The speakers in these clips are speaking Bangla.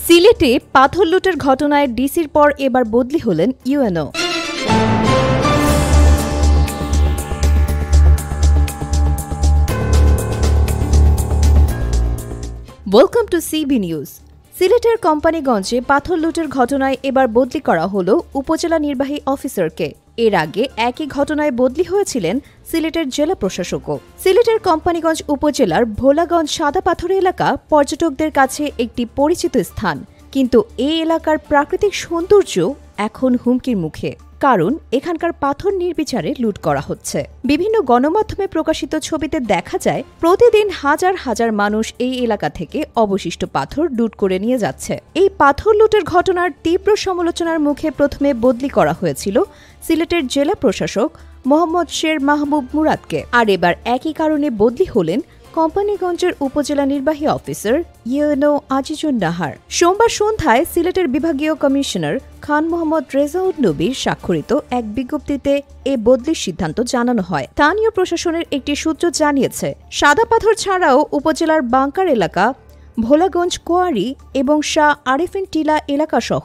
সিলেটে পাথর লুটের ঘটনায় ডিসির পর এবার বদলি হলেন UNO. Welcome to CB news. সিলেটের কোম্পানিগঞ্জে পাথর লুটের ঘটনায় এবার বদলি করা হল উপজেলা নির্বাহী অফিসারকে। এর আগে একই ঘটনায় বদলি হয়েছিলেন সিলেটের জেলা প্রশাসকও। সিলেটের কোম্পানিগঞ্জ উপজেলার ভোলাগঞ্জ সাদা পাথর এলাকা পর্যটকদের কাছে একটি পরিচিত স্থান, কিন্তু এই এলাকার প্রাকৃতিক সৌন্দর্য এখন হুমকির মুখে, কারণ এখানকার পাথর নির্বিচারে লুট করা হচ্ছে। বিভিন্ন গণমাধ্যমে প্রকাশিত ছবিতে দেখা যায় প্রতিদিন হাজার হাজার মানুষ এই এলাকা থেকে অবশিষ্ট পাথর লুট করে নিয়ে যাচ্ছে। এই পাথর লুটের ঘটনার তীব্র সমালোচনার মুখে প্রথমে বদলি করা হয়েছিল সিলেটের জেলা প্রশাসক মোহাম্মদ শের মাহবুব মুরাদকে, আর এবার একই কারণে বদলি হলেন কোম্পানিগঞ্জের উপজেলা নির্বাহী অফিসার ইউএনও আজিজুন নাহার। সোমবার সন্ধ্যায় সিলেটের বিভাগীয় কমিশনার খান মোহাম্মদ রেজাউল নবীর স্বাক্ষরিত এক বিজ্ঞপ্তিতে এ বদলির সিদ্ধান্ত জানানো হয়। স্থানীয় প্রশাসনের একটি সূত্র জানিয়েছে, সাদা পাথর ছাড়াও উপজেলার বাংকার এলাকা, ভোলাগঞ্জ কোয়ারি এবং শাহ আরিফিন টিলা এলাকাসহ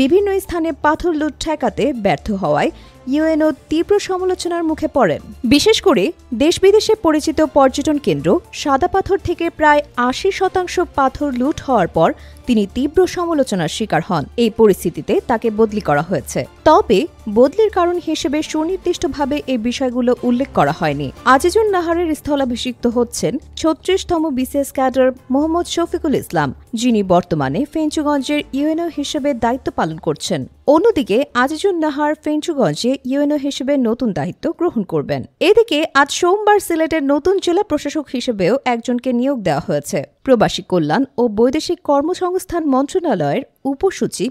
বিভিন্ন স্থানে পাথর লুট ঠেকাতে ব্যর্থ হওয়ায় ইউএনও তীব্র সমালোচনার মুখে পড়েন। বিশেষ করে দেশ বিদেশে পরিচিত পর্যটন কেন্দ্র সাদা পাথর থেকে প্রায় ৮০% পাথর লুট হওয়ার পর তিনি তীব্র সমালোচনার শিকার হন। এই পরিস্থিতিতে তাকে বদলি করা হয়েছে। তবে বদলির কারণ হিসেবে সুনির্দিষ্টভাবে এই বিষয়গুলো উল্লেখ করা হয়নি। আজিজুন নাহারের স্থলাভিষিক্ত হচ্ছেন ৩৬তম বিসিএস ক্যাডার মোহাম্মদ শফিকুল ইসলাম, যিনি বর্তমানে ফেঞ্চুগঞ্জের ইউএনও হিসেবে দায়িত্ব পালন করছেন। অন্যদিকে আজিজুন নাহার ফেঞ্চুগঞ্জে ইউএনও হিসেবে নতুন দায়িত্ব গ্রহণ করবেন। এদিকে আজ সোমবার সিলেটের নতুন জেলা প্রশাসক হিসেবেও একজনকে নিয়োগ দেওয়া হয়েছে। প্রবাসী কল্যাণ ও বৈদেশিক কর্মসংস্থান মন্ত্রণালয়ের উপসচিব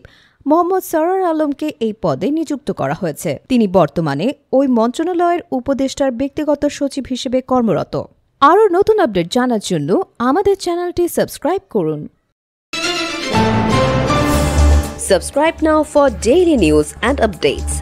মোহাম্মদ সরোয়ার আলমকে এই পদে নিযুক্ত করা হয়েছে। তিনি বর্তমানে ওই মন্ত্রণালয়ের উপদেষ্টার ব্যক্তিগত সচিব হিসেবে কর্মরত। আরও নতুন আপডেট জানার জন্য আমাদের চ্যানেলটি সাবস্ক্রাইব করুন। Subscribe now for daily news and updates.